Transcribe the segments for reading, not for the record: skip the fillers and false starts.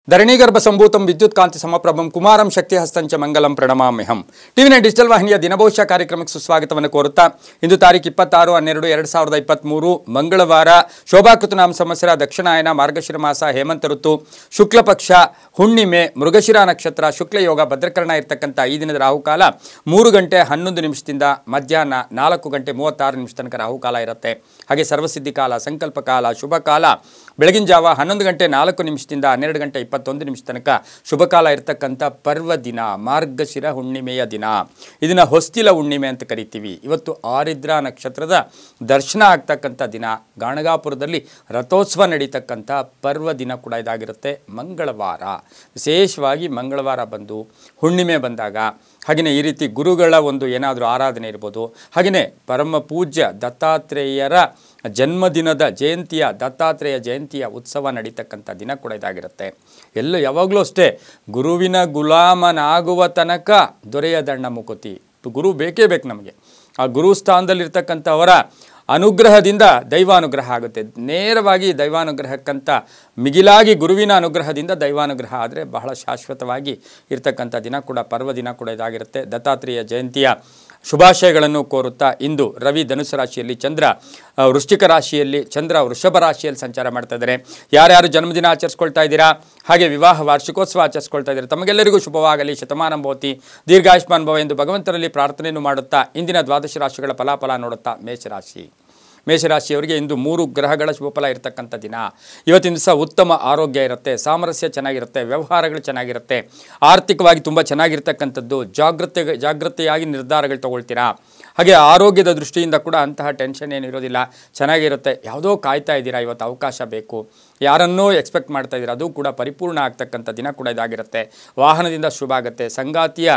ಧರಣೀಗರ್ಭ ಸಂಭೂತಂ ವಿದ್ಯುತ್ ಕಾಂತಿ ಸಮಪ್ರಭಂ ಕುಮಾರಂ ಶಕ್ತಿ ಹಸ್ತಂಚ ಮಂಗಲಂ ಪ್ರಣಮಾಮ್ಯಹಂ ಟಿವಿ9 ಡಿಜಿಟಲ್ ವಾಹಿನಿಯ ದಿನಭವಿಷ್ಯ ಕಾರ್ಯಕ್ರಮಕ್ಕೆ ಸುಸ್ವಾಗತವನ್ನು ಕೋರುತ್ತಾ ಇಂದು ತಾರೀಖು 26/12/2023 ಮಂಗಳವಾರ ಶೋಭಾಕೃತನಾಮ ಸಂವತ್ಸರ ದಕ್ಷಿಣಾಯನ ಮಾರ್ಗಶಿರ ಮಾಸ ಹೇಮಂತ ಋತು ಶುಕ್ಲ ಪಕ್ಷ ಹುಣ್ಣಿಮೆ ಮೃಗಶಿರ ನಕ್ಷತ್ರ ಶುಕ್ಲ ಯೋಗ ಭದ್ರಕರಣ ಇರತಕ್ಕಂಥ ಈ ದಿನದ ರಾಹುಕಾಲ 3 ಗಂಟೆ 11 ನಿಮಿಷದಿಂದ ಮಧ್ಯಾಹ್ನ 4 ಗಂಟೆ 36 ನಿಮಿಷ ತನಕ ರಾಹುಕಾಲ ಇರುತ್ತೆ. ಹಾಗೆ ಸರ್ವಸಿದ್ಧಿ ಕಾಲ ಸಂಕಲ್ಪ ಕಾಲ ಶುಭ ಕಾಲ ಬೆಳಗಿನ ಜಾವ 11 ಗಂಟೆ 4 ನಿಮಿಷದಿಂದ 12 ಗಂಟೆ 21 ನಿಮಿಷ ತನಕ ಶುಭ ಕಾಲ ಇರತಕ್ಕಂಥ ಪರ್ವ ದಿನ ಮಾರ್ಗಶಿರ ಹುಣ್ಣಿಮೆಯ ದಿನ. ಇದನ್ನು ಹೊಸ್ತಿಲ ಹುಣ್ಣಿಮೆ ಅಂತ ಕರಿತೀವಿ. ಇವತ್ತು ಆರಿದ್ರ ನಕ್ಷತ್ರದ ದರ್ಶನ ಆಗ್ತಕ್ಕಂಥ ದಿನ. ಗಾಣಗಾಪುರದಲ್ಲಿ ರಥೋತ್ಸವ ನಡೀತಕ್ಕಂಥ ಪರ್ವ ದಿನ ಕೂಡ ಇದಾಗಿರುತ್ತೆ. ಮಂಗಳವಾರ ವಿಶೇಷವಾಗಿ ಮಂಗಳವಾರ ಬಂದು ಹುಣ್ಣಿಮೆ ಬಂದಾಗ ಹಾಗೆಯೇ ಈ ರೀತಿ ಗುರುಗಳ ಒಂದು ಏನಾದರೂ ಆರಾಧನೆ ಇರ್ಬೋದು. ಹಾಗೆಯೇ ಪರಮ ಪೂಜ್ಯ ದತ್ತಾತ್ರೇಯರ ಜನ್ಮದಿನದ ಜಯಂತಿಯ ದತ್ತಾತ್ರೇಯ ಜಯಂತಿಯ ಉತ್ಸವ ನಡೀತಕ್ಕಂಥ ದಿನ ಕೂಡ ಇದಾಗಿರುತ್ತೆ. ಯಾವಾಗಲೂ ಅಷ್ಟೇ ಗುರುವಿನ ಗುಲಾಮನಾಗುವ ತನಕ ದೊರೆಯದಣ್ಣ ಮುಕುತಿ. ಗುರು ಬೇಕೇ ಬೇಕು ನಮಗೆ. ಆ ಗುರು ಸ್ಥಾನದಲ್ಲಿರ್ತಕ್ಕಂಥವರ ಅನುಗ್ರಹದಿಂದ ದೈವಾನುಗ್ರಹ ಆಗುತ್ತೆ. ನೇರವಾಗಿ ದೈವಾನುಗ್ರಹಕ್ಕಂತ ಮಿಗಿಲಾಗಿ ಗುರುವಿನ ಅನುಗ್ರಹದಿಂದ ದೈವಾನುಗ್ರಹ ಆದರೆ ಬಹಳ ಶಾಶ್ವತವಾಗಿ ಇರ್ತಕ್ಕಂಥ ದಿನ ಕೂಡ ಪರ್ವ ದಿನ ಕೂಡ ಇದಾಗಿರುತ್ತೆ. ದತ್ತಾತ್ರೇಯ ಜಯಂತಿಯ ಶುಭಾಶಯಗಳನ್ನು ಕೋರುತ್ತಾ ಇಂದು ರವಿ ಧನುಸು ರಾಶಿಯಲ್ಲಿ, ಚಂದ್ರ ವೃಶ್ಚಿಕ ರಾಶಿಯಲ್ಲಿ, ಚಂದ್ರ ವೃಷಭ ರಾಶಿಯಲ್ಲಿ ಸಂಚಾರ ಮಾಡ್ತಾ ಇದ್ದಾರೆ. ಯಾರ್ಯಾರು ಜನ್ಮದಿನ ಆಚರಿಸ್ಕೊಳ್ತಾ ಇದ್ದೀರಾ, ಹಾಗೆ ವಿವಾಹ ವಾರ್ಷಿಕೋತ್ಸವ ಆಚರಿಸ್ಕೊಳ್ತಾ ಇದ್ದಾರೆ, ತಮಗೆಲ್ಲರಿಗೂ ಶುಭವಾಗಲಿ, ಶತಮಾನಂ ಭವತಿ, ದೀರ್ಘಾಯುಷ್ಮಾನ್ ಭವ ಎಂದು ಭಗವಂತರಲ್ಲಿ ಪ್ರಾರ್ಥನೆಯನ್ನು ಮಾಡುತ್ತಾ ಇಂದಿನ ದ್ವಾದಶ ರಾಶಿಗಳ ಫಲಾಫಲ ನೋಡುತ್ತಾ ಮೇಷರಾಶಿಯವರಿಗೆ ಇಂದು 3 ಗ್ರಹಗಳ ಶುಭಫಲ ಇರತಕ್ಕಂಥ ದಿನ. ಇವತ್ತಿನ ದಿವಸ ಉತ್ತಮ ಆರೋಗ್ಯ ಇರುತ್ತೆ, ಸಾಮರಸ್ಯ ಚೆನ್ನಾಗಿರುತ್ತೆ, ವ್ಯವಹಾರಗಳು ಚೆನ್ನಾಗಿರುತ್ತೆ, ಆರ್ಥಿಕವಾಗಿ ತುಂಬ ಚೆನ್ನಾಗಿರ್ತಕ್ಕಂಥದ್ದು, ಜಾಗೃತೆಯಾಗಿ ನಿರ್ಧಾರಗಳು ತಗೊಳ್ತೀರಾ. ಹಾಗೆ ಆರೋಗ್ಯದ ದೃಷ್ಟಿಯಿಂದ ಕೂಡ ಅಂತಹ ಟೆನ್ಷನ್ ಏನಿರೋದಿಲ್ಲ, ಚೆನ್ನಾಗಿರುತ್ತೆ. ಯಾವುದೋ ಕಾಯ್ತಾ ಇದ್ದೀರಾ, ಇವತ್ತು ಅವಕಾಶ ಬೇಕು, ಯಾರನ್ನೋ ಎಕ್ಸ್ಪೆಕ್ಟ್ ಮಾಡ್ತಾ ಇದ್ದೀರಾ, ಅದು ಕೂಡ ಪರಿಪೂರ್ಣ ಆಗ್ತಕ್ಕಂಥ ದಿನ ಕೂಡ ಇದಾಗಿರುತ್ತೆ. ವಾಹನದಿಂದ ಶುಭ ಆಗುತ್ತೆ. ಸಂಗಾತಿಯ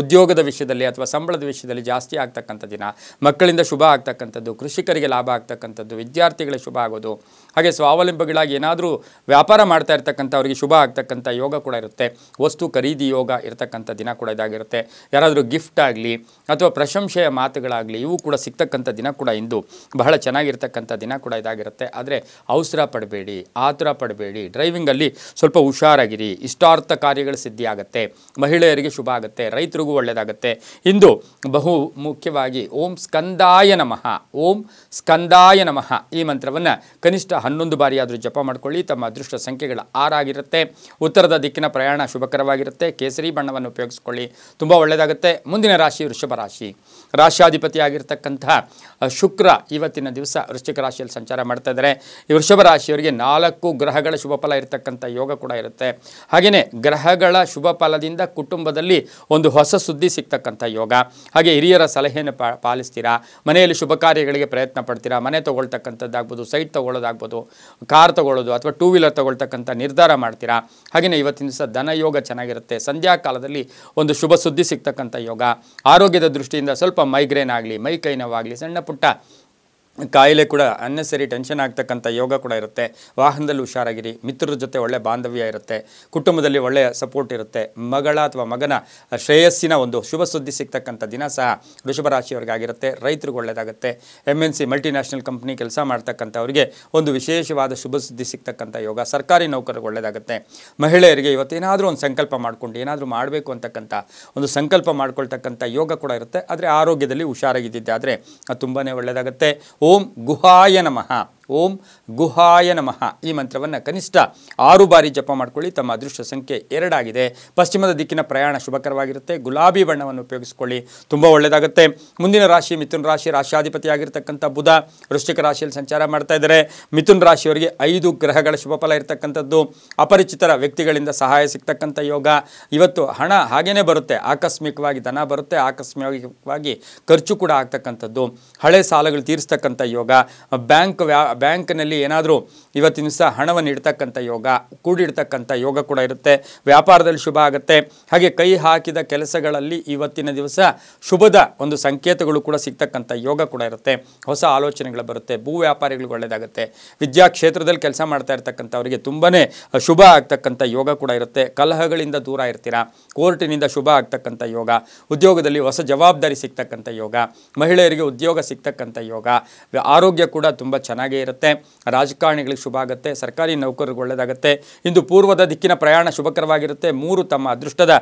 ಉದ್ಯೋಗದ ವಿಷಯದಲ್ಲಿ ಅಥವಾ ಸಂಬಳದ ವಿಷಯದಲ್ಲಿ ಜಾಸ್ತಿ ಆಗ್ತಕ್ಕಂಥ ದಿನ. ಮಕ್ಕಳಿಂದ ಶುಭ ಆಗ್ತಕ್ಕಂಥದ್ದು, ಕೃಷಿಕರಿಗೆ ಲಾಭ ಆಗ್ತಕ್ಕಂಥದ್ದು, ವಿದ್ಯಾರ್ಥಿಗಳಿಗೆ ಶುಭ ಆಗೋದು. ಹಾಗೆ ಸ್ವಾವಲಂಬಿಗಳಾಗಿ ಏನಾದರೂ ವ್ಯಾಪಾರ ಮಾಡ್ತಾ ಇರ್ತಕ್ಕಂಥವ್ರಿಗೆ ಶುಭ ಆಗ್ತಕ್ಕಂಥ ಯೋಗ ಕೂಡ ಇರುತ್ತೆ. ವಸ್ತು ಖರೀದಿ ಯೋಗ ಇರತಕ್ಕಂಥ ದಿನ ಕೂಡ ಇದಾಗಿರುತ್ತೆ. ಯಾರಾದರೂ ಗಿಫ್ಟ್ ಆಗಲಿ ಅಥವಾ ಪ್ರಶಂಸೆಯ ಮಾತುಗಳಾಗಲಿ ಇವು ಕೂಡ ಸಿಗ್ತಕ್ಕಂಥ ದಿನ ಕೂಡ ಇಂದು ಬಹಳ ಚೆನ್ನಾಗಿರ್ತಕ್ಕಂಥ ದಿನ ಕೂಡ ಇದಾಗಿರುತ್ತೆ. ಆದರೆ ಅವಸರ ಪಡಬೇಡಿ, ಆತುರ ಪಡಬೇಡಿ, ಡ್ರೈವಿಂಗಲ್ಲಿ ಸ್ವಲ್ಪ ಹುಷಾರಾಗಿರಿ. ಇಷ್ಟಾರ್ಥ ಕಾರ್ಯಗಳು ಸಿದ್ಧಿ ಆಗುತ್ತೆ. ಮಹಿಳೆಯರಿಗೆ ಶುಭ ಆಗುತ್ತೆ, ರೈತರಿಗೂ ಒಳ್ಳೆಯದಾಗುತ್ತೆ. ಇಂದು ಬಹು ಮುಖ್ಯವಾಗಿ ಓಂ ಸ್ಕಂದಾಯ ನಮಃ, ಓಂ ಸ್ಕಂದಾಯ ನಮಃ ಈ ಮಂತ್ರವನ್ನು ಕನಿಷ್ಠ 11 ಬಾರಿ ಆದರೂ ಜಪ ಮಾಡ್ಕೊಳ್ಳಿ. ತಮ್ಮ ಅದೃಷ್ಟ ಸಂಖ್ಯೆಗಳ 6 ಆಗಿರುತ್ತೆ. ಉತ್ತರದ ದಿಕ್ಕಿನ ಪ್ರಯಾಣ ಶುಭಕರವಾಗಿರುತ್ತೆ. ಕೇಸರಿ ಬಣ್ಣವನ್ನು ಉಪಯೋಗಿಸ್ಕೊಳ್ಳಿ, ತುಂಬ ಒಳ್ಳೆಯದಾಗುತ್ತೆ. ಮುಂದಿನ ರಾಶಿ ವೃಷಭ ರಾಶಿ. ರಾಶ್ಯಾಧಿಪತಿಯಾಗಿರ್ತಕ್ಕಂತಹ ಶುಕ್ರ ಇವತ್ತಿನ ದಿವಸ ವೃಶ್ಚಿಕ ರಾಶಿಯಲ್ಲಿ ಸಂಚಾರ ಮಾಡ್ತಾ ಇದ್ದಾರೆ. ಈ ವೃಷಭ ರಾಶಿಯವರಿಗೆ 4 ಗ್ರಹಗಳ ಶುಭ ಫಲ ಇರತಕ್ಕಂಥ ಯೋಗ ಕೂಡ ಇರುತ್ತೆ. ಹಾಗೆಯೇ ಗ್ರಹಗಳ ಶುಭ ಫಲದಿಂದ ಕುಟುಂಬದಲ್ಲಿ ಒಂದು ಹೊಸ ಸುದ್ದಿ ಸಿಗ್ತಕ್ಕಂಥ ಯೋಗ. ಹಾಗೆ ಹಿರಿಯರ ಸಲಹೆಯನ್ನು ಪಾಲಿಸ್ತೀರಾ. ಮನೆಯಲ್ಲಿ ಶುಭ ಕಾರ್ಯಗಳಿಗೆ ಪ್ರಯತ್ನ ಪಡ್ತೀರಾ. ಮನೆ ತೊಗೊಳ್ತಕ್ಕಂಥದ್ದಾಗ್ಬೋದು, ಸೈಟ್ ತೊಗೊಳ್ಳೋದಾಗ್ಬೋದು, ಕಾರ್ ತೊಗೊಳ್ಳೋದು ಅಥವಾ 2 ವೀಲರ್ ತೊಗೊಳ್ತಕ್ಕಂಥ ನಿರ್ಧಾರ ಮಾಡ್ತೀರಾ. ಹಾಗೆಯೇ ಇವತ್ತಿನ ದಿವಸ ಧನ ಯೋಗ ಚೆನ್ನಾಗಿರುತ್ತೆ. ಸಂಧ್ಯಾ ಕಾಲದಲ್ಲಿ ಒಂದು ಶುಭ ಸುದ್ದಿ ಸಿಗ್ತಕ್ಕಂಥ ಯೋಗ. ಆರೋಗ್ಯದ ದೃಷ್ಟಿಯಿಂದ ಸ್ವಲ್ಪ ಮೈಗ್ರೇನ್ ಆಗಲಿ, ಮೈ ಕೈ ನೋವಾಗಲಿ, ಸಣ್ಣ ಪುಟ್ಟ ಕಾಯಿಲೆ ಕೂಡ ಅನ್ನೆಸರಿ ಟೆನ್ಷನ್ ಆಗ್ತಕ್ಕಂಥ ಯೋಗ ಕೂಡ ಇರುತ್ತೆ. ವಾಹನದಲ್ಲಿ ಹುಷಾರಾಗಿರಿ. ಮಿತ್ರರ ಜೊತೆ ಒಳ್ಳೆ ಬಾಂಧವ್ಯ ಇರುತ್ತೆ. ಕುಟುಂಬದಲ್ಲಿ ಒಳ್ಳೆಯ ಸಪೋರ್ಟ್ ಇರುತ್ತೆ. ಮಗಳ ಅಥವಾ ಮಗನ ಶ್ರೇಯಸ್ಸಿನ ಒಂದು ಶುಭ ಸುದ್ದಿ ಸಿಗ್ತಕ್ಕಂಥ ದಿನ ಸಹ ವೃಷಭ ರಾಶಿಯವರಿಗಾಗಿರುತ್ತೆ. ರೈತರಿಗೆ ಒಳ್ಳೆಯದಾಗುತ್ತೆ. MNC ಮಲ್ಟಿನ್ಯಾಷನಲ್ ಕಂಪ್ನಿ ಕೆಲಸ ಮಾಡ್ತಕ್ಕಂಥವ್ರಿಗೆ ಒಂದು ವಿಶೇಷವಾದ ಶುಭ ಸುದ್ದಿ ಸಿಗ್ತಕ್ಕಂಥ ಯೋಗ. ಸರ್ಕಾರಿ ನೌಕರರಿಗೆ ಒಳ್ಳೆಯದಾಗುತ್ತೆ. ಮಹಿಳೆಯರಿಗೆ ಇವತ್ತೇನಾದರೂ ಒಂದು ಸಂಕಲ್ಪ ಮಾಡಿಕೊಂಡು ಏನಾದರೂ ಮಾಡಬೇಕು ಅಂತಕ್ಕಂಥ ಒಂದು ಸಂಕಲ್ಪ ಮಾಡ್ಕೊಳ್ತಕ್ಕಂಥ ಯೋಗ ಕೂಡ ಇರುತ್ತೆ. ಆದರೆ ಆರೋಗ್ಯದಲ್ಲಿ ಹುಷಾರಾಗಿದ್ದಿದ್ದೆ ಆದರೆ ಅದು ತುಂಬಾ ಒಳ್ಳೆಯದಾಗುತ್ತೆ. ಓಂ ಗುಹಾಯ ನಮಃ, ಓಂ ಗುಹಾಯ ನಮಃ ಈ ಮಂತ್ರವನ್ನು ಕನಿಷ್ಠ 6 ಬಾರಿ ಜಪ ಮಾಡ್ಕೊಳ್ಳಿ. ತಮ್ಮ ಅದೃಷ್ಟ ಸಂಖ್ಯೆ 2 ಆಗಿದೆ. ಪಶ್ಚಿಮದ ದಿಕ್ಕಿನ ಪ್ರಯಾಣ ಶುಭಕರವಾಗಿರುತ್ತೆ. ಗುಲಾಬಿ ಬಣ್ಣವನ್ನು ಉಪಯೋಗಿಸ್ಕೊಳ್ಳಿ, ತುಂಬ ಒಳ್ಳೆಯದಾಗುತ್ತೆ. ಮುಂದಿನ ರಾಶಿ ಮಿಥುನ ರಾಶಿ. ರಾಶ್ಯಾಧಿಪತಿಯಾಗಿರ್ತಕ್ಕಂಥ ಬುಧ ವೃಶ್ಚಿಕ ರಾಶಿಯಲ್ಲಿ ಸಂಚಾರ ಮಾಡ್ತಾ ಇದ್ದಾರೆ. ಮಿಥುನ ರಾಶಿಯವರಿಗೆ 5 ಗ್ರಹಗಳ ಶುಭ ಫಲ ಇರತಕ್ಕಂಥದ್ದು. ಅಪರಿಚಿತರ ವ್ಯಕ್ತಿಗಳಿಂದ ಸಹಾಯ ಸಿಗ್ತಕ್ಕಂಥ ಯೋಗ. ಇವತ್ತು ಹಣ ಹಾಗೇನೆ ಬರುತ್ತೆ. ಆಕಸ್ಮಿಕವಾಗಿ ಧನ ಬರುತ್ತೆ, ಆಕಸ್ಮಿಕವಾಗಿ ಖರ್ಚು ಕೂಡ ಆಗ್ತಕ್ಕಂಥದ್ದು. ಹಳೆ ಸಾಲಗಳು ತೀರಿಸ್ತಕ್ಕಂಥ ಯೋಗ. ಬ್ಯಾಂಕ್ನಲ್ಲಿ ಏನಾದರೂ ಇವತ್ತಿನ ದಿವಸ ಹಣವನ್ನು ಇಡ್ತಕ್ಕಂಥ ಯೋಗ, ಕೂಡಿಡ್ತಕ್ಕಂಥ ಯೋಗ ಕೂಡ ಇರುತ್ತೆ. ವ್ಯಾಪಾರದಲ್ಲಿ ಶುಭ ಆಗುತ್ತೆ. ಹಾಗೆ ಕೈ ಹಾಕಿದ ಕೆಲಸಗಳಲ್ಲಿ ಇವತ್ತಿನ ದಿವಸ ಶುಭದ ಒಂದು ಸಂಕೇತಗಳು ಕೂಡ ಸಿಗ್ತಕ್ಕಂಥ ಯೋಗ ಕೂಡ ಇರುತ್ತೆ. ಹೊಸ ಆಲೋಚನೆಗಳು ಬರುತ್ತೆ. ಭೂ ವ್ಯಾಪಾರಿಗಳಿಗೆ ಒಳ್ಳೆಯದಾಗುತ್ತೆ. ವಿದ್ಯಾ ಕ್ಷೇತ್ರದಲ್ಲಿ ಕೆಲಸ ಮಾಡ್ತಾ ಇರ್ತಕ್ಕಂಥವರಿಗೆ ತುಂಬಾ ಶುಭ ಆಗ್ತಕ್ಕಂಥ ಯೋಗ ಕೂಡ ಇರುತ್ತೆ. ಕಲಹಗಳಿಂದ ದೂರ ಇರ್ತೀರಾ. ಕೋರ್ಟಿನಿಂದ ಶುಭ ಆಗ್ತಕ್ಕಂಥ ಯೋಗ. ಉದ್ಯೋಗದಲ್ಲಿ ಹೊಸ ಜವಾಬ್ದಾರಿ ಸಿಗ್ತಕ್ಕಂಥ ಯೋಗ. ಮಹಿಳೆಯರಿಗೆ ಉದ್ಯೋಗ ಸಿಗ್ತಕ್ಕಂಥ ಯೋಗ. ಆರೋಗ್ಯ ಕೂಡ ತುಂಬ ಚೆನ್ನಾಗೇ ಇರುತ್ತೆ. ಇರುತ್ತೆ. ರಾಜಕಾರಣಿಗಳಿಗೆ ಶುಭ ಆಗುತ್ತೆ. ಸರ್ಕಾರಿ ನೌಕರರಿಗೆ ಒಳ್ಳೆಯದಾಗುತ್ತೆ. ಇಂದು ಪೂರ್ವದ ದಿಕ್ಕಿನ ಪ್ರಯಾಣ ಶುಭಕರವಾಗಿರುತ್ತೆ. 3 ತಮ್ಮ ಅದೃಷ್ಟದ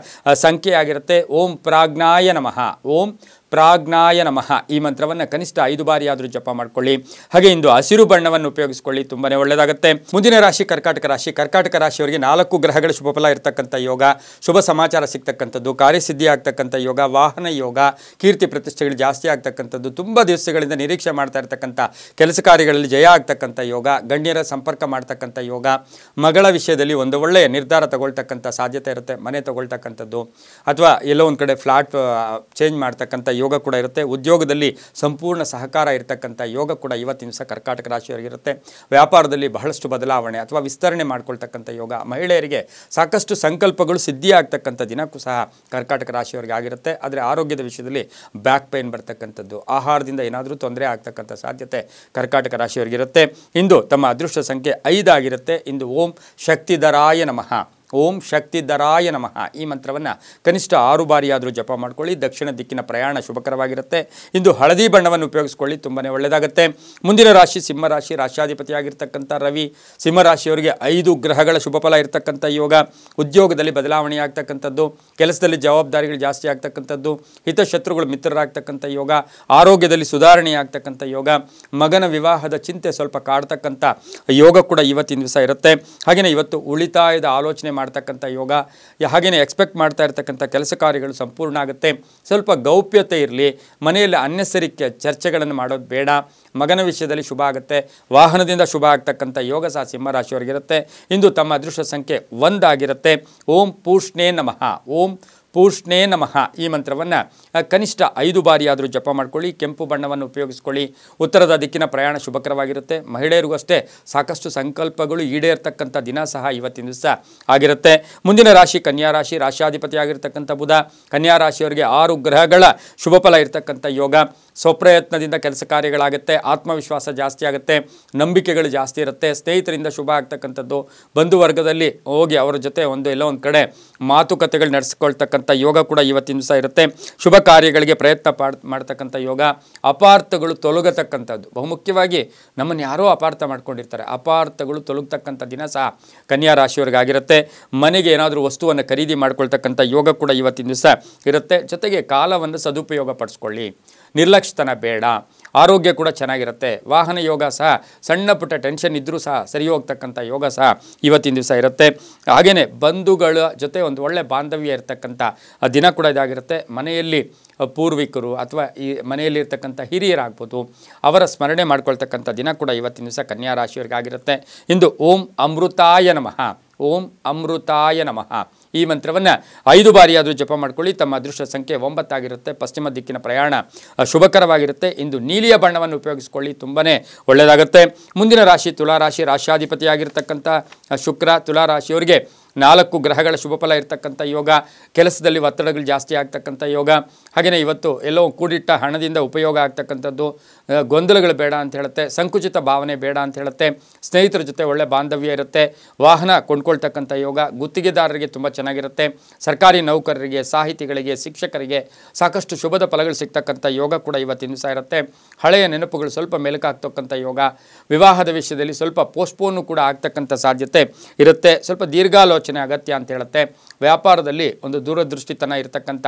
ಸಂಖ್ಯೆಯಾಗಿರುತ್ತೆ. ಓಂ ಪ್ರಾಜ್ಞಾಯ ನಮಃ. ಓಂ ಪ್ರಾಜ್ಞಾಯ ನಮಃ ಈ ಮಂತ್ರವನ್ನು ಕನಿಷ್ಠ 5 ಬಾರಿ ಆದರೂ ಜಪ ಮಾಡ್ಕೊಳ್ಳಿ. ಹಾಗೆ ಇಂದು ಹಸಿರು ಬಣ್ಣವನ್ನು ಉಪಯೋಗಿಸ್ಕೊಳ್ಳಿ, ತುಂಬಾನೇ ಒಳ್ಳೆಯದಾಗುತ್ತೆ. ಮುಂದಿನ ರಾಶಿ ಕರ್ಕಾಟಕ ರಾಶಿ. ಕರ್ಕಾಟಕ ರಾಶಿಯವರಿಗೆ 4 ಗ್ರಹಗಳ ಶುಭ ಫಲ ಇರತಕ್ಕಂಥ ಯೋಗ, ಶುಭ ಸಮಾಚಾರ ಸಿಗ್ತಕ್ಕಂಥದ್ದು, ಕಾರ್ಯಸಿದ್ಧಿ ಆಗ್ತಕ್ಕಂಥ ಯೋಗ, ವಾಹನ ಯೋಗ, ಕೀರ್ತಿ ಪ್ರತಿಷ್ಠೆಗಳು ಜಾಸ್ತಿ ಆಗ್ತಕ್ಕಂಥದ್ದು, ತುಂಬ ದಿವಸಗಳಿಂದ ನಿರೀಕ್ಷೆ ಮಾಡ್ತಾ ಇರ್ತಕ್ಕಂಥ ಕೆಲಸ ಕಾರ್ಯಗಳಲ್ಲಿ ಜಯ ಆಗ್ತಕ್ಕಂಥ ಯೋಗ, ಗಣ್ಯರ ಸಂಪರ್ಕ ಮಾಡ್ತಕ್ಕಂಥ ಯೋಗ, ಮಗಳ ವಿಷಯದಲ್ಲಿ ಒಂದು ಒಳ್ಳೆಯ ನಿರ್ಧಾರ ತಗೊಳ್ತಕ್ಕಂಥ ಸಾಧ್ಯತೆ ಇರುತ್ತೆ. ಮನೆ ತಗೊಳ್ತಕ್ಕಂಥದ್ದು ಅಥವಾ ಎಲ್ಲೋ ಒಂದು ಕಡೆ ಫ್ಲಾಟ್ ಚೇಂಜ್ ಮಾಡ್ತಕ್ಕಂಥ ಯೋಗ ಕೂಡ ಇರುತ್ತೆ. ಉದ್ಯೋಗದಲ್ಲಿ ಸಂಪೂರ್ಣ ಸಹಕಾರ ಇರತಕ್ಕಂಥ ಯೋಗ ಕೂಡ ಇವತ್ತಿನ ದಿವಸ ಕರ್ಕಾಟಕ ರಾಶಿಯವರಿಗಿರುತ್ತೆ. ವ್ಯಾಪಾರದಲ್ಲಿ ಬಹಳಷ್ಟು ಬದಲಾವಣೆ ಅಥವಾ ವಿಸ್ತರಣೆ ಮಾಡ್ಕೊಳ್ತಕ್ಕಂಥ ಯೋಗ, ಮಹಿಳೆಯರಿಗೆ ಸಾಕಷ್ಟು ಸಂಕಲ್ಪಗಳು ಸಿದ್ಧಿ ಆಗ್ತಕ್ಕಂಥ ದಿನಕ್ಕೂ ಸಹ ಕರ್ಕಾಟಕ ರಾಶಿಯವರಿಗೆ ಆಗಿರುತ್ತೆ. ಆದರೆ ಆರೋಗ್ಯದ ವಿಷಯದಲ್ಲಿ ಬ್ಯಾಕ್ ಪೇನ್ ಬರ್ತಕ್ಕಂಥದ್ದು, ಆಹಾರದಿಂದ ಏನಾದರೂ ತೊಂದರೆ ಆಗ್ತಕ್ಕಂಥ ಸಾಧ್ಯತೆ ಕರ್ಕಾಟಕ ರಾಶಿಯವರಿಗಿರುತ್ತೆ. ಇಂದು ತಮ್ಮ ಅದೃಷ್ಟ ಸಂಖ್ಯೆ 5 ಆಗಿರುತ್ತೆ. ಇಂದು ಓಂ ಶಕ್ತಿಧರಾಯ ನಮಃ. ಓಂ ಶಕ್ತಿಧರಾಯ ನಮಃ ಈ ಮಂತ್ರವನ್ನು ಕನಿಷ್ಠ 6 ಬಾರಿ ಆದರೂ ಜಪ ಮಾಡ್ಕೊಳ್ಳಿ. ದಕ್ಷಿಣ ದಿಕ್ಕಿನ ಪ್ರಯಾಣ ಶುಭಕರವಾಗಿರುತ್ತೆ. ಇಂದು ಹಳದಿ ಬಣ್ಣವನ್ನು ಉಪಯೋಗಿಸ್ಕೊಳ್ಳಿ, ತುಂಬನೇ ಒಳ್ಳೆಯದಾಗುತ್ತೆ. ಮುಂದಿನ ರಾಶಿ ಸಿಂಹರಾಶಿ. ರಾಶಾಧಿಪತಿಯಾಗಿರ್ತಕ್ಕಂಥ ರವಿ. ಸಿಂಹರಾಶಿಯವರಿಗೆ 5 ಗ್ರಹಗಳ ಶುಭ ಫಲ ಇರತಕ್ಕಂಥ ಯೋಗ, ಉದ್ಯೋಗದಲ್ಲಿ ಬದಲಾವಣೆ ಆಗ್ತಕ್ಕಂಥದ್ದು, ಕೆಲಸದಲ್ಲಿ ಜವಾಬ್ದಾರಿಗಳು ಜಾಸ್ತಿ ಆಗ್ತಕ್ಕಂಥದ್ದು, ಹಿತಶತ್ರುಗಳು ಮಿತ್ರರಾಗ್ತಕ್ಕಂಥ ಯೋಗ, ಆರೋಗ್ಯದಲ್ಲಿ ಸುಧಾರಣೆ ಆಗ್ತಕ್ಕಂಥ ಯೋಗ, ಮಗನ ವಿವಾಹದ ಚಿಂತೆ ಸ್ವಲ್ಪ ಕಾಡ್ತಕ್ಕಂಥ ಯೋಗ ಕೂಡ ಇವತ್ತಿನ ದಿವಸ ಇರುತ್ತೆ. ಹಾಗೆಯೇ ಇವತ್ತು ಉಳಿತಾಯದ ಆಲೋಚನೆ ಮಾಡ್ತಕ್ಕಂಥ ಯೋಗ, ಹಾಗೆಯೇ ಎಕ್ಸ್ಪೆಕ್ಟ್ ಮಾಡ್ತಾ ಇರ್ತಕ್ಕಂಥ ಕೆಲಸ ಕಾರ್ಯಗಳು ಸಂಪೂರ್ಣ ಆಗುತ್ತೆ. ಸ್ವಲ್ಪ ಗೌಪ್ಯತೆ ಇರಲಿ. ಮನೆಯಲ್ಲಿ ಅನ್ನೆಸರಿ ಚರ್ಚೆಗಳನ್ನು ಮಾಡೋದು ಬೇಡ. ಮಗನ ವಿಷಯದಲ್ಲಿ ಶುಭ ಆಗುತ್ತೆ. ವಾಹನದಿಂದ ಶುಭ ಆಗ್ತಕ್ಕಂಥ ಯೋಗ ಸಹ ಸಿಂಹರಾಶಿಯವರಿಗಿರುತ್ತೆ. ಇಂದು ತಮ್ಮ ಅದೃಷ್ಟ ಸಂಖ್ಯೆ 1 ಆಗಿರುತ್ತೆ. ಓಂ ಪೂಷ್ಣೇ ನಮಃ. ಓಂ ಪೂಷ್ಣೇ ನಮಃ ಈ ಮಂತ್ರವನ್ನು ಕನಿಷ್ಠ 5 ಬಾರಿ ಆದರೂ ಜಪ ಮಾಡ್ಕೊಳ್ಳಿ. ಕೆಂಪು ಬಣ್ಣವನ್ನು ಉಪಯೋಗಿಸ್ಕೊಳ್ಳಿ. ಉತ್ತರದ ದಿಕ್ಕಿನ ಪ್ರಯಾಣ ಶುಭಕರವಾಗಿರುತ್ತೆ. ಮಹಿಳೆಯರಿಗೂ ಅಷ್ಟೇ ಸಾಕಷ್ಟು ಸಂಕಲ್ಪಗಳು ಈಡೇರ್ತಕ್ಕಂಥ ದಿನ ಸಹ ಇವತ್ತಿನ ದಿವಸ ಆಗಿರುತ್ತೆ. ಮುಂದಿನ ರಾಶಿ ಕನ್ಯಾ ರಾಶಿ. ರಾಶಾಧಿಪತಿ ಆಗಿರ್ತಕ್ಕಂಥ ಬುಧ. ಕನ್ಯಾ ರಾಶಿಯವರಿಗೆ 6 ಗ್ರಹಗಳ ಶುಭ ಫಲ ಇರತಕ್ಕಂಥ ಯೋಗ, ಸ್ವಪ್ರಯತ್ನದಿಂದ ಕೆಲಸ ಕಾರ್ಯಗಳಾಗುತ್ತೆ. ಆತ್ಮವಿಶ್ವಾಸ ಜಾಸ್ತಿ ಆಗುತ್ತೆ. ನಂಬಿಕೆಗಳು ಜಾಸ್ತಿ ಇರುತ್ತೆ. ಸ್ನೇಹಿತರಿಂದ ಶುಭ ಆಗ್ತಕ್ಕಂಥದ್ದು, ಬಂಧುವರ್ಗದಲ್ಲಿ ಹೋಗಿ ಅವರ ಜೊತೆ ಎಲ್ಲೋ ಒಂದು ಕಡೆ ಮಾತುಕತೆಗಳು ನಡೆಸ್ಕೊಳ್ತಕ್ಕಂಥ ಯೋಗ ಕೂಡ ಇವತ್ತಿನ ದಿವಸ ಇರುತ್ತೆ. ಶುಭ ಕಾರ್ಯಗಳಿಗೆ ಪ್ರಯತ್ನ ಮಾಡ್ತಕ್ಕಂಥ ಯೋಗ, ಅಪಾರ್ಥಗಳು ತೊಲಗತಕ್ಕಂಥದ್ದು. ಬಹುಮುಖ್ಯವಾಗಿ ನಮ್ಮನ್ನು ಯಾರೋ ಅಪಾರ್ಥ ಮಾಡ್ಕೊಂಡಿರ್ತಾರೆ, ಅಪಾರ್ಥಗಳು ತೊಲಗತಕ್ಕಂಥ ದಿನ ಸಹ ಕನ್ಯಾ ರಾಶಿಯವರಿಗಾಗಿರುತ್ತೆ. ಮನೆಗೆ ಏನಾದರೂ ವಸ್ತುವನ್ನು ಖರೀದಿ ಮಾಡ್ಕೊಳ್ತಕ್ಕಂಥ ಯೋಗ ಕೂಡ ಇವತ್ತಿನ ದಿವಸ ಇರುತ್ತೆ. ಜೊತೆಗೆ ಕಾಲವನ್ನು ಸದುಪಯೋಗ ಪಡಿಸ್ಕೊಳ್ಳಿ, ನಿರ್ಲಕ್ಷ್ಯತನ ಬೇಡ. ಆರೋಗ್ಯ ಕೂಡ ಚೆನ್ನಾಗಿರುತ್ತೆ. ವಾಹನ ಯೋಗ ಸಹ ಸಣ್ಣ ಪುಟ್ಟ ಟೆನ್ಷನ್ ಇದ್ದರೂ ಸಹ ಸರಿ ಹೋಗ್ತಕ್ಕಂಥ ಯೋಗ ಸಹ ಇವತ್ತಿನ ದಿವಸ ಇರುತ್ತೆ. ಹಾಗೆಯೇ ಬಂಧುಗಳ ಜೊತೆ ಒಂದು ಒಳ್ಳೆ ಬಾಂಧವ್ಯ ಇರತಕ್ಕಂಥ ದಿನ ಕೂಡ ಇದಾಗಿರುತ್ತೆ. ಮನೆಯಲ್ಲಿ ಪೂರ್ವಿಕರು ಅಥವಾ ಈ ಮನೆಯಲ್ಲಿ ಇರ್ತಕ್ಕಂಥ ಹಿರಿಯರಾಗ್ಬೋದು, ಅವರ ಸ್ಮರಣೆ ಮಾಡ್ಕೊಳ್ತಕ್ಕಂಥ ದಿನ ಕೂಡ ಇವತ್ತಿನ ದಿವಸ ಕನ್ಯಾ ರಾಶಿಯವರಿಗಾಗಿರುತ್ತೆ. ಇಂದು ಓಂ ಅಮೃತಾಯ ನಮಃ. ಓಂ ಅಮೃತಾಯ ನಮಃ ಈ ಮಂತ್ರವನ್ನು 5 ಬಾರಿ ಆದರೂ ಜಪ ಮಾಡ್ಕೊಳ್ಳಿ. ತಮ್ಮ ಅದೃಷ್ಟ ಸಂಖ್ಯೆ 9 ಆಗಿರುತ್ತೆ. ಪಶ್ಚಿಮ ದಿಕ್ಕಿನ ಪ್ರಯಾಣ ಶುಭಕರವಾಗಿರುತ್ತೆ. ಇಂದು ನೀಲಿಯ ಬಣ್ಣವನ್ನು ಉಪಯೋಗಿಸ್ಕೊಳ್ಳಿ, ತುಂಬನೇ ಒಳ್ಳೆಯದಾಗುತ್ತೆ. ಮುಂದಿನ ರಾಶಿ ತುಲಾರಾಶಿ. ರಾಶಾಧಿಪತಿಯಾಗಿರ್ತಕ್ಕಂಥ ಶುಕ್ರ. ತುಲಾರಾಶಿಯವರಿಗೆ 4 ಗ್ರಹಗಳ ಶುಭ ಫಲ ಇರತಕ್ಕಂಥ ಯೋಗ, ಕೆಲಸದಲ್ಲಿ ಒತ್ತಡಗಳು ಜಾಸ್ತಿ ಆಗ್ತಕ್ಕಂಥ ಯೋಗ, ಹಾಗೆಯೇ ಇವತ್ತು ಎಲ್ಲೋ ಕೂಡಿಟ್ಟ ಹಣದಿಂದ ಉಪಯೋಗ ಆಗ್ತಕ್ಕಂಥದ್ದು, ಗೊಂದಲಗಳು ಬೇಡ ಅಂತ ಹೇಳುತ್ತೆ. ಸಂಕುಚಿತ ಭಾವನೆ ಬೇಡ ಅಂತ ಹೇಳುತ್ತೆ. ಸ್ನೇಹಿತರ ಜೊತೆ ಒಳ್ಳೆ ಬಾಂಧವ್ಯ ಇರುತ್ತೆ. ವಾಹನ ಕೊಂಡ್ಕೊಳ್ತಕ್ಕಂಥ ಯೋಗ, ಗುತ್ತಿಗೆದಾರರಿಗೆ ತುಂಬ ಚೆನ್ನಾಗಿರುತ್ತೆ. ಸರ್ಕಾರಿ ನೌಕರರಿಗೆ, ಸಾಹಿತಿಗಳಿಗೆ, ಶಿಕ್ಷಕರಿಗೆ ಸಾಕಷ್ಟು ಶುಭದ ಫಲಗಳು ಸಿಗ್ತಕ್ಕಂಥ ಯೋಗ ಕೂಡ ಇವತ್ತಿನ ದಿವಸ ಇರುತ್ತೆ. ಹಳೆಯ ನೆನಪುಗಳು ಸ್ವಲ್ಪ ಮೆಲುಕಾಗ್ತಕ್ಕಂಥ ಯೋಗ, ವಿವಾಹದ ವಿಷಯದಲ್ಲಿ ಸ್ವಲ್ಪ ಪೋಸ್ಟ್ಪೋನು ಕೂಡ ಆಗ್ತಕ್ಕಂಥ ಸಾಧ್ಯತೆ ಇರುತ್ತೆ. ಸ್ವಲ್ಪ ದೀರ್ಘಾಲೋಚನೆ ಅಗತ್ಯ ಅಂತ ಹೇಳುತ್ತೆ. ವ್ಯಾಪಾರದಲ್ಲಿ ಒಂದು ದೂರದೃಷ್ಟಿತನ ಇರತಕ್ಕಂಥ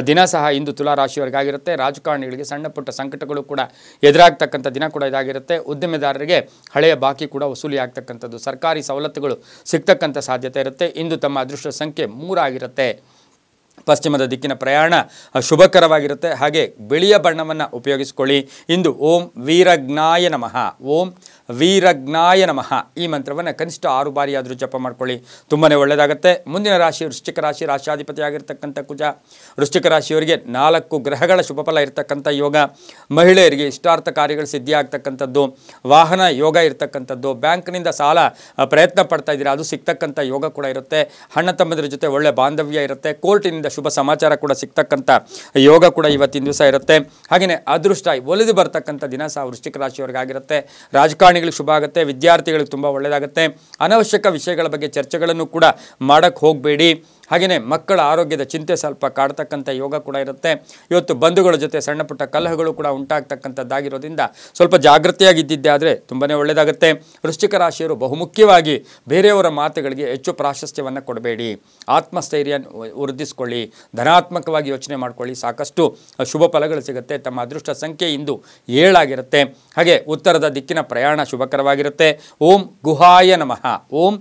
ದಿನ ಸಹ ಇಂದು ತುಲಾರಾಶಿಯವರಿಗಾಗಿರುತ್ತೆ. ರಾಜಕಾರಣಿಗಳಿಗೆ ಸಣ್ಣ ಪುಟ್ಟ ಸಂಕಟಗಳು ಕೂಡ ಎದುರಾಗ್ತಕ್ಕಂಥ ದಿನ ಕೂಡ ಇದಾಗಿರುತ್ತೆ. ಉದ್ಯಮೆದಾರರಿಗೆ ಹಳೆಯ ಬಾಕಿ ಕೂಡ ವಸೂಲಿ ಆಗ್ತಕ್ಕಂಥದ್ದು, ಸರ್ಕಾರಿ ಸವಲತ್ತುಗಳು ಸಿಗ್ತಕ್ಕಂಥ ಸಾಧ್ಯತೆ ಇರುತ್ತೆ. ಇಂದು ತಮ್ಮ ಅದೃಷ್ಟ ಸಂಖ್ಯೆ 3 ಆಗಿರುತ್ತೆ. ಪಶ್ಚಿಮದ ದಿಕ್ಕಿನ ಪ್ರಯಾಣ ಶುಭಕರವಾಗಿರುತ್ತೆ. ಹಾಗೆ ಬಿಳಿಯ ಬಣ್ಣವನ್ನು ಉಪಯೋಗಿಸಿಕೊಳ್ಳಿ. ಇಂದು ಓಂ ವೀರಜ್ಞಾಯ ನಮಃ. ಓಂ ವೀರಜ್ಞಾಯ ನಮಃ ಈ ಮಂತ್ರವನ್ನು ಕನಿಷ್ಠ 6 ಬಾರಿ ಆದರೂ ಜಪ ಮಾಡ್ಕೊಳ್ಳಿ, ತುಂಬನೇ ಒಳ್ಳೆಯದಾಗುತ್ತೆ. ಮುಂದಿನ ರಾಶಿ ವೃಶ್ಚಿಕ ರಾಶಿ. ರಾಶಾಧಿಪತಿಯಾಗಿರ್ತಕ್ಕಂಥ ಕುಜ. ವೃಶ್ಚಿಕ ರಾಶಿಯವರಿಗೆ 4 ಗ್ರಹಗಳ ಶುಭ ಫಲ ಇರತಕ್ಕಂಥ ಯೋಗ, ಮಹಿಳೆಯರಿಗೆ ಇಷ್ಟಾರ್ಥ ಕಾರ್ಯಗಳು ಸಿದ್ಧಿ ಆಗ್ತಕ್ಕಂಥದ್ದು, ವಾಹನ ಯೋಗ ಇರತಕ್ಕಂಥದ್ದು, ಬ್ಯಾಂಕ್ನಿಂದ ಸಾಲ ಪ್ರಯತ್ನ ಪಡ್ತಾ ಇದ್ದೀರಾ ಅದು ಸಿಗ್ತಕ್ಕಂಥ ಯೋಗ ಕೂಡ ಇರುತ್ತೆ. ಅಣ್ಣ ತಮ್ಮದರ ಜೊತೆ ಒಳ್ಳೆ ಬಾಂಧವ್ಯ ಇರುತ್ತೆ. ಕೋರ್ಟಿನಿಂದ ಶುಭ ಸಮಾಚಾರ ಕೂಡ ಸಿಗ್ತಕ್ಕಂಥ ಯೋಗ ಕೂಡ ಇವತ್ತಿನ ದಿವಸ ಇರುತ್ತೆ. ಹಾಗೆಯೇ ಅದೃಷ್ಟ ಒಲಿದು ಬರ್ತಕ್ಕಂಥ ದಿನ ಸಹ ವೃಶ್ಚಿಕ ರಾಶಿಯವರಿಗಾಗಿರುತ್ತೆ. ರಾಜಕಾರಣಿಗಳಿಗೆ ಶುಭ ಆಗುತ್ತೆ. ವಿದ್ಯಾರ್ಥಿಗಳಿಗೆ ತುಂಬ ಒಳ್ಳೆಯದಾಗುತ್ತೆ. ಅನವಶ್ಯಕ ವಿಷಯಗಳ ಬಗ್ಗೆ ಚರ್ಚೆಗಳನ್ನು ಕೂಡ ಮಾಡೋಕ್ಕೆ ಹೋಗಬೇಡಿ. ಹಾಗೆಯೇ ಮಕ್ಕಳ ಆರೋಗ್ಯದ ಚಿಂತೆ ಸ್ವಲ್ಪ ಕಾಡ್ತಕ್ಕಂಥ ಯೋಗ ಕೂಡ ಇರುತ್ತೆ. ಇವತ್ತು ಬಂಧುಗಳ ಜೊತೆ ಸಣ್ಣ ಪುಟ್ಟ ಕಲಹಗಳು ಕೂಡ ಉಂಟಾಗ್ತಕ್ಕಂಥದ್ದಾಗಿರೋದ್ರಿಂದ ಸ್ವಲ್ಪ ಜಾಗೃತಿಯಾಗಿದ್ದಿದ್ದೆ ಆದರೆ ತುಂಬಾ ಒಳ್ಳೆಯದಾಗುತ್ತೆ. ವೃಶ್ಚಿಕ ರಾಶಿಯವರು ಬಹುಮುಖ್ಯವಾಗಿ ಬೇರೆಯವರ ಮಾತುಗಳಿಗೆ ಹೆಚ್ಚು ಪ್ರಾಶಸ್ತ್ಯವನ್ನು ಕೊಡಬೇಡಿ. ಆತ್ಮಸ್ಥೈರ್ಯ ವೃದ್ಧಿಸ್ಕೊಳ್ಳಿ, ಧನಾತ್ಮಕವಾಗಿ ಯೋಚನೆ ಮಾಡ್ಕೊಳ್ಳಿ, ಸಾಕಷ್ಟು ಶುಭ ಫಲಗಳು ಸಿಗುತ್ತೆ. ತಮ್ಮ ಅದೃಷ್ಟ ಸಂಖ್ಯೆ ಇಂದು 7 ಆಗಿರುತ್ತೆ. ಹಾಗೆ ಉತ್ತರದ ದಿಕ್ಕಿನ ಪ್ರಯಾಣ ಶುಭಕರವಾಗಿರುತ್ತೆ. ಓಂ ಗುಹಾಯ ನಮಃ, ಓಂ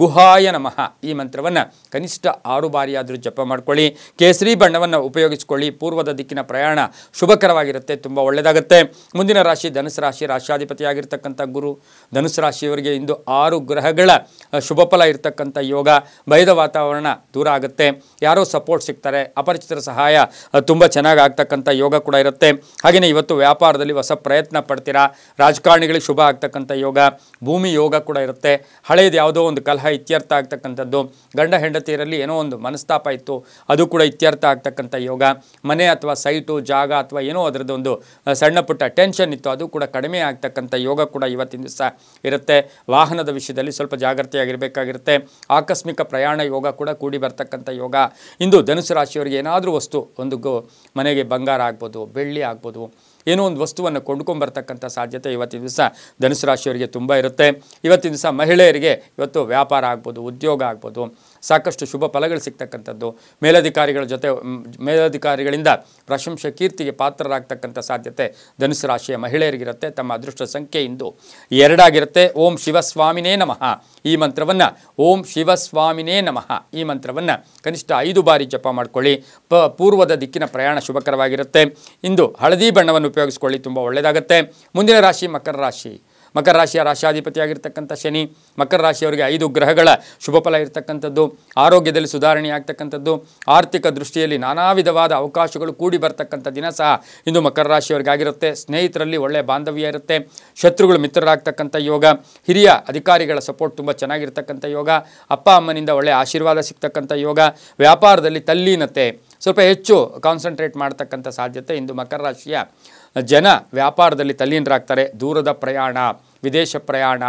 ಗುಹಾಯ ನಮಃ ಈ ಮಂತ್ರವನ್ನು ಕನಿಷ್ಠ 6 ಬಾರಿಯಾದರೂ ಜಪ ಮಾಡ್ಕೊಳ್ಳಿ. ಕೇಸರಿ ಬಣ್ಣವನ್ನು ಉಪಯೋಗಿಸ್ಕೊಳ್ಳಿ. ಪೂರ್ವದ ದಿಕ್ಕಿನ ಪ್ರಯಾಣ ಶುಭಕರವಾಗಿರುತ್ತೆ, ತುಂಬ ಒಳ್ಳೆಯದಾಗುತ್ತೆ. ಮುಂದಿನ ರಾಶಿ ಧನುಸು ರಾಶಿ. ರಾಶಿಯಾಧಿಪತಿಯಾಗಿರ್ತಕ್ಕಂಥ ಗುರು. ಧನುಸು ರಾಶಿಯವರಿಗೆ ಇಂದು 6 ಗ್ರಹಗಳ ಶುಭ ಫಲ ಇರತಕ್ಕಂಥ ಯೋಗ. ಭಯದ ವಾತಾವರಣ ದೂರ ಆಗುತ್ತೆ. ಯಾರೋ ಸಪೋರ್ಟ್ ಸಿಗ್ತಾರೆ. ಅಪರಿಚಿತರ ಸಹಾಯ ತುಂಬ ಚೆನ್ನಾಗಿ ಆಗ್ತಕ್ಕಂಥ ಯೋಗ ಕೂಡ ಇರುತ್ತೆ. ಹಾಗೆಯೇ ಇವತ್ತು ವ್ಯಾಪಾರದಲ್ಲಿ ಹೊಸ ಪ್ರಯತ್ನ ಪಡ್ತೀರಾ. ರಾಜಕಾರಣಿಗಳಿಗೆ ಶುಭ ಆಗ್ತಕ್ಕಂಥ ಯೋಗ. ಭೂಮಿ ಯೋಗ ಕೂಡ ಇರುತ್ತೆ. ಹಳೆಯದು ಯಾವುದೋ ಒಂದು ಕಲಹ ಇತ್ಯರ್ಥ ಆಗ್ತಕ್ಕಂಥದ್ದು, ಗಂಡ ಹೆಂಡತಿಯರಲ್ಲಿ ಏನೋ ಒಂದು ಮನಸ್ತಾಪ ಇತ್ತು, ಅದು ಕೂಡ ಇತ್ಯರ್ಥ ಆಗ್ತಕ್ಕಂಥ ಯೋಗ. ಮನೆ ಅಥವಾ ಸೈಟು ಜಾಗ ಅಥವಾ ಏನೋ ಅದರದ್ದೊಂದು ಸಣ್ಣ ಪುಟ್ಟ ಟೆನ್ಷನ್ ಇತ್ತು, ಅದು ಕೂಡ ಕಡಿಮೆ ಆಗ್ತಕ್ಕಂಥ ಯೋಗ ಕೂಡ ಇವತ್ತಿನ ದಿವಸ ಇರುತ್ತೆ. ವಾಹನದ ವಿಷಯದಲ್ಲಿ ಸ್ವಲ್ಪ ಜಾಗೃತಿಯಾಗಿರಬೇಕಾಗಿರುತ್ತೆ. ಆಕಸ್ಮಿಕ ಪ್ರಯಾಣ ಯೋಗ ಕೂಡ ಕೂಡಿ ಬರ್ತಕ್ಕಂಥ ಯೋಗ. ಇಂದು ಧನುಸು ರಾಶಿಯವರಿಗೆ ಏನಾದರೂ ವಸ್ತು ಒಂದು ಮನೆಗೆ ಬಂಗಾರ ಆಗ್ಬೋದು, ಬೆಳ್ಳಿ ಆಗ್ಬೋದು, ಏನೋ ಒಂದು ವಸ್ತುವನ್ನು ಕೊಂಡ್ಕೊಂಬರ್ತಕ್ಕಂಥ ಸಾಧ್ಯತೆ ಇವತ್ತಿನ ದಿವಸ ಧನುಸು ರಾಶಿಯವರಿಗೆ ತುಂಬ ಇರುತ್ತೆ. ಇವತ್ತಿನ ದಿವಸ ಮಹಿಳೆಯರಿಗೆ ಇವತ್ತು ವ್ಯಾಪಾರ ಆಗ್ಬೋದು, ಉದ್ಯೋಗ ಆಗ್ಬೋದು, ಸಾಕಷ್ಟು ಶುಭ ಫಲಗಳು ಸಿಗ್ತಕ್ಕಂಥದ್ದು. ಮೇಲಧಿಕಾರಿಗಳಿಂದ ಪ್ರಶಂಸೆ ಕೀರ್ತಿಗೆ ಪಾತ್ರರಾಗ್ತಕ್ಕಂಥ ಸಾಧ್ಯತೆ ಧನುಸು ರಾಶಿಯ ಮಹಿಳೆಯರಿಗಿರುತ್ತೆ. ತಮ್ಮ ಅದೃಷ್ಟ ಸಂಖ್ಯೆ ಇಂದು 2 ಆಗಿರುತ್ತೆ. ಓಂ ಶಿವಸ್ವಾಮಿನೇ ನಮಃ ಈ ಮಂತ್ರವನ್ನು, ಓಂ ಶಿವಸ್ವಾಮಿನೇ ನಮಃ ಈ ಮಂತ್ರವನ್ನು ಕನಿಷ್ಠ 5 ಬಾರಿ ಜಪ ಮಾಡ್ಕೊಳ್ಳಿ. ಪೂರ್ವದ ದಿಕ್ಕಿನ ಪ್ರಯಾಣ ಶುಭಕರವಾಗಿರುತ್ತೆ. ಇಂದು ಹಳದಿ ಬಣ್ಣವನ್ನು ಉಪಯೋಗಿಸ್ಕೊಳ್ಳಿ, ತುಂಬ ಒಳ್ಳೆಯದಾಗುತ್ತೆ. ಮುಂದಿನ ರಾಶಿ ಮಕರ ರಾಶಿ. ಮಕರ ರಾಶಿಯ ರಾಶಿಯಾಧಿಪತಿಯಾಗಿರ್ತಕ್ಕಂಥ ಶನಿ. ಮಕರ ರಾಶಿಯವರಿಗೆ 5 ಗ್ರಹಗಳ ಶುಭ ಫಲ ಇರತಕ್ಕಂಥದ್ದು. ಆರೋಗ್ಯದಲ್ಲಿ ಸುಧಾರಣೆ ಆಗ್ತಕ್ಕಂಥದ್ದು. ಆರ್ಥಿಕ ದೃಷ್ಟಿಯಲ್ಲಿ ನಾನಾ ವಿಧವಾದ ಅವಕಾಶಗಳು ಕೂಡಿ ಬರ್ತಕ್ಕಂಥ ದಿನ ಸಹ ಇಂದು ಮಕರ ರಾಶಿಯವರಿಗಾಗಿರುತ್ತೆ. ಸ್ನೇಹಿತರಲ್ಲಿ ಒಳ್ಳೆಯ ಬಾಂಧವ್ಯ ಇರುತ್ತೆ. ಶತ್ರುಗಳು ಮಿತ್ರರಾಗ್ತಕ್ಕಂಥ ಯೋಗ. ಹಿರಿಯ ಅಧಿಕಾರಿಗಳ ಸಪೋರ್ಟ್ ತುಂಬ ಚೆನ್ನಾಗಿರ್ತಕ್ಕಂಥ ಯೋಗ. ಅಪ್ಪ ಅಮ್ಮನಿಂದ ಒಳ್ಳೆಯ ಆಶೀರ್ವಾದ ಸಿಗ್ತಕ್ಕಂಥ ಯೋಗ. ವ್ಯಾಪಾರದಲ್ಲಿ ತಲ್ಲೀನತೆ, ಸ್ವಲ್ಪ ಹೆಚ್ಚು ಕಾನ್ಸಂಟ್ರೇಟ್ ಮಾಡ್ತಕ್ಕಂಥ ಸಾಧ್ಯತೆ ಇಂದು ಮಕರ ರಾಶಿಯ ಜನ ವ್ಯಾಪಾರದಲ್ಲಿ ತಲ್ಲೀನರಾಗ್ತಾರೆ. ದೂರದ ಪ್ರಯಾಣ, ವಿದೇಶ ಪ್ರಯಾಣ,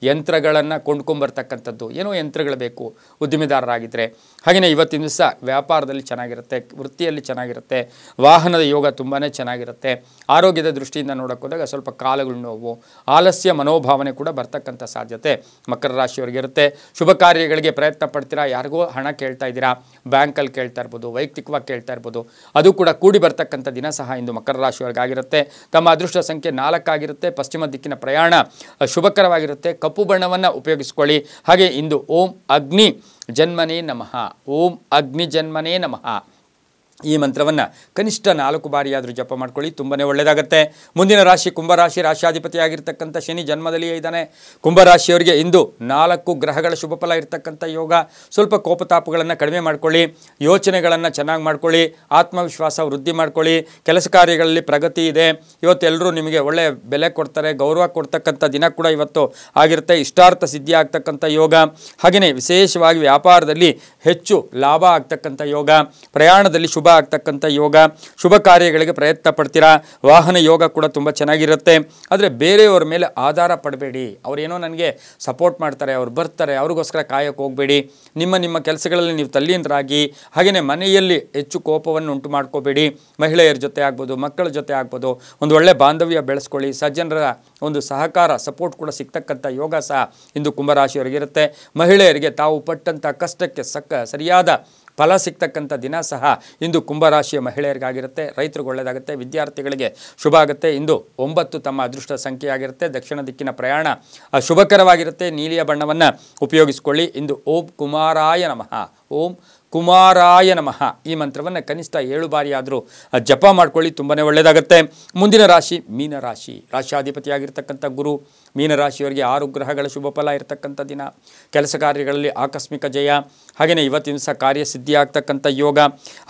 ಯಂತ್ರಗಳನ್ನು ಕೊಂಡ್ಕೊಂಬರ್ತಕ್ಕಂಥದ್ದು, ಏನೋ ಯಂತ್ರಗಳು ಬೇಕು ಉದ್ದಿಮೆದಾರರಾಗಿದ್ದರೆ. ಹಾಗೆಯೇ ಇವತ್ತಿನ ದಿವಸ ವ್ಯಾಪಾರದಲ್ಲಿ ಚೆನ್ನಾಗಿರುತ್ತೆ, ವೃತ್ತಿಯಲ್ಲಿ ಚೆನ್ನಾಗಿರುತ್ತೆ. ವಾಹನದ ಯೋಗ ತುಂಬಾ ಚೆನ್ನಾಗಿರುತ್ತೆ. ಆರೋಗ್ಯದ ದೃಷ್ಟಿಯಿಂದ ನೋಡೋಕೆ ಹೋದಾಗ ಸ್ವಲ್ಪ ಕಾಲುಗಳು ನೋವು, ಆಲಸ್ಯ ಮನೋಭಾವನೆ ಕೂಡ ಬರ್ತಕ್ಕಂಥ ಸಾಧ್ಯತೆ ಮಕರ ರಾಶಿಯವರಿಗೆ ಇರುತ್ತೆ. ಶುಭ ಕಾರ್ಯಗಳಿಗೆ ಪ್ರಯತ್ನ ಪಡ್ತೀರಾ. ಯಾರಿಗೋ ಹಣ ಕೇಳ್ತಾ ಇದ್ದೀರಾ, ಬ್ಯಾಂಕಲ್ಲಿ ಕೇಳ್ತಾ ಇರ್ಬೋದು, ವೈಯಕ್ತಿಕವಾಗಿ ಕೇಳ್ತಾ ಇರ್ಬೋದು, ಅದು ಕೂಡ ಕೂಡಿ ಬರ್ತಕ್ಕಂಥ ದಿನ ಸಹ ಇಂದು ಮಕರ ರಾಶಿಯವರಿಗಾಗಿರುತ್ತೆ. ತಮ್ಮ ಅದೃಷ್ಟ ಸಂಖ್ಯೆ 4 ಆಗಿರುತ್ತೆ. ಪಶ್ಚಿಮ ದಿಕ್ಕಿನ ಪ್ರಯಾಣ ಶುಭಕರವಾಗಿರುತ್ತೆ. ಕಪ್ಪು ಬಣ್ಣವನ್ನು ಉಪಯೋಗಿಸ್ಕೊಳ್ಳಿ. ಹಾಗೆ ಇಂದು ಓಂ ಅಗ್ನಿ ಜನ್ಮನೇ ನಮಃ, ಓಂ ಅಗ್ನಿ ಜನ್ಮನೇ ನಮಃ ಈ ಮಂತ್ರವನ್ನು ಕನಿಷ್ಠ 4 ಬಾರಿಯಾದರೂ ಜಪ ಮಾಡ್ಕೊಳ್ಳಿ, ತುಂಬಾ ಒಳ್ಳೆಯದಾಗುತ್ತೆ. ಮುಂದಿನ ರಾಶಿ ಕುಂಭರಾಶಿ. ರಾಶಿಯಾಧಿಪತಿಯಾಗಿರ್ತಕ್ಕಂಥ ಶನಿ ಜನ್ಮದಲ್ಲಿಯೇ ಇದ್ದಾನೆ. ಕುಂಭರಾಶಿಯವರಿಗೆ ಇಂದು 4 ಗ್ರಹಗಳ ಶುಭ ಫಲ ಇರತಕ್ಕಂಥ ಯೋಗ. ಸ್ವಲ್ಪ ಕೋಪತಾಪಗಳನ್ನು ಕಡಿಮೆ ಮಾಡ್ಕೊಳ್ಳಿ, ಯೋಚನೆಗಳನ್ನು ಚೆನ್ನಾಗಿ ಮಾಡ್ಕೊಳ್ಳಿ, ಆತ್ಮವಿಶ್ವಾಸ ವೃದ್ಧಿ ಮಾಡ್ಕೊಳ್ಳಿ. ಕೆಲಸ ಕಾರ್ಯಗಳಲ್ಲಿ ಪ್ರಗತಿ ಇದೆ. ಇವತ್ತು ಎಲ್ಲರೂ ನಿಮಗೆ ಒಳ್ಳೆಯ ಬೆಲೆ ಕೊಡ್ತಾರೆ, ಗೌರವ ಕೊಡ್ತಕ್ಕಂಥ ದಿನ ಕೂಡ ಇವತ್ತು ಆಗಿರುತ್ತೆ. ಇಷ್ಟಾರ್ಥ ಸಿದ್ಧಿ ಆಗ್ತಕ್ಕಂಥ ಯೋಗ. ಹಾಗೆಯೇ ವಿಶೇಷವಾಗಿ ವ್ಯಾಪಾರದಲ್ಲಿ ಹೆಚ್ಚು ಲಾಭ ಆಗ್ತಕ್ಕಂಥ ಯೋಗ. ಪ್ರಯಾಣದಲ್ಲಿ ಶುಭ ಆಗ್ತಕ್ಕಂಥ ಯೋಗ. ಶುಭ ಕಾರ್ಯಗಳಿಗೆ ಪ್ರಯತ್ನ ಪಡ್ತೀರಾ. ವಾಹನ ಯೋಗ ಕೂಡ ತುಂಬ ಚೆನ್ನಾಗಿರುತ್ತೆ. ಆದರೆ ಬೇರೆಯವರ ಮೇಲೆ ಆಧಾರ ಪಡಬೇಡಿ. ಅವರೇನೋ ನನಗೆ ಸಪೋರ್ಟ್ ಮಾಡ್ತಾರೆ, ಅವ್ರು ಬರ್ತಾರೆ, ಅವ್ರಿಗೋಸ್ಕರ ಕಾಯಕ್ಕೆ ಹೋಗಬೇಡಿ. ನಿಮ್ಮ ಕೆಲಸಗಳಲ್ಲಿ ನೀವು ತಲ್ಲೀನರಾಗಿ. ಹಾಗೆಯೇ ಮನೆಯಲ್ಲಿ ಹೆಚ್ಚು ಕೋಪವನ್ನು ಉಂಟು ಮಾಡ್ಕೋಬೇಡಿ. ಮಹಿಳೆಯರ ಜೊತೆ ಆಗ್ಬೋದು, ಮಕ್ಕಳ ಜೊತೆ ಆಗ್ಬೋದು, ಒಂದು ಒಳ್ಳೆ ಬಾಂಧವ್ಯ ಬೆಳೆಸ್ಕೊಳ್ಳಿ. ಸಜ್ಜನರ ಒಂದು ಸಹಕಾರ ಸಪೋರ್ಟ್ ಕೂಡ ಸಿಗ್ತಕ್ಕಂಥ ಯೋಗ ಸಹ ಇಂದು ಕುಂಭರಾಶಿಯವರಿಗಿರುತ್ತೆ. ಮಹಿಳೆಯರಿಗೆ ತಾವು ಪಟ್ಟಂಥ ಕಷ್ಟಕ್ಕೆ ಸರಿಯಾದ ಫಲ ಸಿಗ್ತಕ್ಕಂಥ ದಿನ ಸಹ ಇಂದು ಕುಂಭರಾಶಿಯ ಮಹಿಳೆಯರಿಗಾಗಿರುತ್ತೆ. ರೈತರಿಗೆ ಒಳ್ಳೆಯದಾಗುತ್ತೆ. ವಿದ್ಯಾರ್ಥಿಗಳಿಗೆ ಶುಭ ಆಗುತ್ತೆ. ಇಂದು 9 ತಮ್ಮ ಅದೃಷ್ಟ ಸಂಖ್ಯೆಯಾಗಿರುತ್ತೆ. ದಕ್ಷಿಣ ದಿಕ್ಕಿನ ಪ್ರಯಾಣ ಶುಭಕರವಾಗಿರುತ್ತೆ. ನೀಲಿಯ ಬಣ್ಣವನ್ನು ಉಪಯೋಗಿಸಿಕೊಳ್ಳಿ. ಇಂದು ಓಂ ಕುಮಾರಾಯ ನಮಃ, ಓಂ ಕುಮಾರಾಯ ನಮಃ ಈ ಮಂತ್ರವನ್ನು ಕನಿಷ್ಠ 7 ಬಾರಿಯಾದರೂ ಜಪ ಮಾಡ್ಕೊಳ್ಳಿ, ತುಂಬಾ ಒಳ್ಳೆಯದಾಗುತ್ತೆ. ಮುಂದಿನ ರಾಶಿ ಮೀನರಾಶಿ. ರಾಶಿಯಾಧಿಪತಿಯಾಗಿರ್ತಕ್ಕಂಥ ಗುರು. ಮೀನರಾಶಿಯವರಿಗೆ 6 ಗ್ರಹಗಳ ಶುಭ ಫಲ ಇರತಕ್ಕಂಥ ದಿನ. ಕೆಲಸ ಕಾರ್ಯಗಳಲ್ಲಿ ಆಕಸ್ಮಿಕ ಜಯ. ಹಾಗೆಯೇ ಇವತ್ತಿನ ದಿವಸ ಕಾರ್ಯಸಿದ್ಧಿ ಆಗ್ತಕ್ಕಂಥ ಯೋಗ.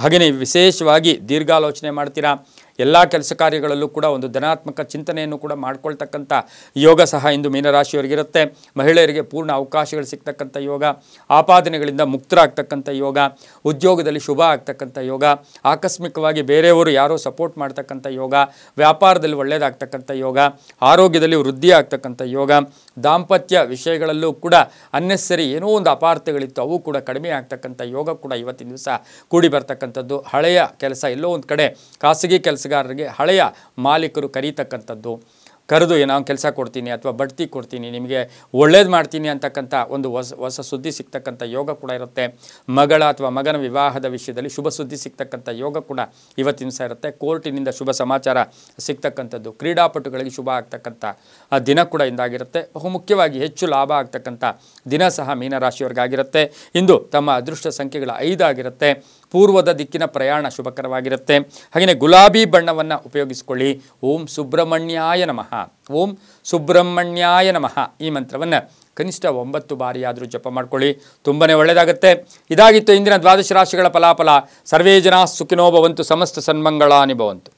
ಹಾಗೆಯೇ ವಿಶೇಷವಾಗಿ ದೀರ್ಘಾಲೋಚನೆ ಮಾಡ್ತೀರಾ. ಎಲ್ಲ ಕೆಲಸ ಕಾರ್ಯಗಳಲ್ಲೂ ಕೂಡ ಒಂದು ಧನಾತ್ಮಕ ಚಿಂತನೆಯನ್ನು ಕೂಡ ಮಾಡ್ಕೊಳ್ತಕ್ಕಂಥ ಯೋಗ ಸಹ ಇಂದು ಮೀನರಾಶಿಯವರಿಗಿರುತ್ತೆ. ಮಹಿಳೆಯರಿಗೆ ಪೂರ್ಣ ಅವಕಾಶಗಳು ಸಿಗ್ತಕ್ಕಂಥ ಯೋಗ. ಆಪಾದನೆಗಳಿಂದ ಮುಕ್ತರಾಗ್ತಕ್ಕಂಥ ಯೋಗ. ಉದ್ಯೋಗದಲ್ಲಿ ಶುಭ ಆಗ್ತಕ್ಕಂಥ ಯೋಗ. ಆಕಸ್ಮಿಕವಾಗಿ ಬೇರೆಯವರು ಯಾರೋ ಸಪೋರ್ಟ್ ಮಾಡ್ತಕ್ಕಂಥ ಯೋಗ. ವ್ಯಾಪಾರದಲ್ಲಿ ಒಳ್ಳೆಯದಾಗ್ತಕ್ಕಂಥ ಯೋಗ. ಆರೋಗ್ಯದಲ್ಲಿ ವೃದ್ಧಿ ಆಗ್ತಕ್ಕಂಥ ಯೋಗ. ದಾಂಪತ್ಯ ವಿಷಯಗಳಲ್ಲೂ ಕೂಡ ಅನ್ನೆಸರಿ ಏನೋ ಒಂದು ಅಪಾರ್ಥಗಳಿತ್ತು, ಅವು ಕೂಡ ಕಡಿಮೆ ಆಗ್ತಕ್ಕಂಥ ಯೋಗ ಕೂಡ ಇವತ್ತಿನ ದಿವಸ ಕೂಡಿ ಬರ್ತಕ್ಕಂಥದ್ದು. ಹಳೆಯ ಕೆಲಸ ಎಲ್ಲೋ ಒಂದು ಕಡೆ ಖಾಸಗಿ ಕೆಲಸಗಾರರಿಗೆ ಹಳೆಯ ಮಾಲೀಕರು ಕರೀತಕ್ಕಂಥದ್ದು, ಕರೆದು ನಾನು ಕೆಲಸ ಕೊಡ್ತೀನಿ ಅಥವಾ ಬಡ್ತಿ ಕೊಡ್ತೀನಿ, ನಿಮಗೆ ಒಳ್ಳೇದು ಮಾಡ್ತೀನಿ ಅಂತಕ್ಕಂಥ ಒಂದು ಹೊಸ ಸುದ್ದಿ ಸಿಗ್ತಕ್ಕಂಥ ಯೋಗ ಕೂಡ ಇರುತ್ತೆ. ಮಗಳ ಅಥವಾ ಮಗನ ವಿವಾಹದ ವಿಷಯದಲ್ಲಿ ಶುಭ ಸುದ್ದಿ ಸಿಗ್ತಕ್ಕಂಥ ಯೋಗ ಕೂಡ ಇವತ್ತಿನ ದಿವಸ ಇರುತ್ತೆ. ಕೋರ್ಟಿನಿಂದ ಶುಭ ಸಮಾಚಾರ ಸಿಗ್ತಕ್ಕಂಥದ್ದು, ಕ್ರೀಡಾಪಟುಗಳಿಗೆ ಶುಭ ಆಗ್ತಕ್ಕಂಥ ದಿನ ಕೂಡ ಇಂದಾಗಿರುತ್ತೆ. ಬಹುಮುಖ್ಯವಾಗಿ ಹೆಚ್ಚು ಲಾಭ ಆಗ್ತಕ್ಕಂಥ ದಿನ ಸಹ ಮೀನರಾಶಿಯವರಿಗಾಗಿರುತ್ತೆ. ಇಂದು ತಮ್ಮ ಅದೃಷ್ಟ ಸಂಖ್ಯೆಗಳ 5 ಆಗಿರುತ್ತೆ. ಪೂರ್ವದ ದಿಕ್ಕಿನ ಪ್ರಯಾಣ ಶುಭಕರವಾಗಿರುತ್ತೆ. ಹಾಗೆಯೇ ಗುಲಾಬಿ ಬಣ್ಣವನ್ನು ಉಪಯೋಗಿಸಿಕೊಳ್ಳಿ. ಓಂ ಸುಬ್ರಹ್ಮಣ್ಯಾಯ ನಮಃ, ಓಂ ಸುಬ್ರಹ್ಮಣ್ಯಾಯ ನಮಃ ಈ ಮಂತ್ರವನ್ನು ಕನಿಷ್ಠ 9 ಬಾರಿಯಾದರೂ ಜಪ ಮಾಡ್ಕೊಳ್ಳಿ, ತುಂಬನೇ ಒಳ್ಳೆಯದಾಗುತ್ತೆ. ಇದಾಗಿತ್ತು ಇಂದಿನ ದ್ವಾದಶ ರಾಶಿಗಳ ಫಲಾಫಲ. ಸರ್ವೇ ಜನ ಸುಖಿನೋ ಭವಂತು, ಸಮಸ್ತ ಸನ್ಮಂಗಳಾನಿ ಭವಂತು.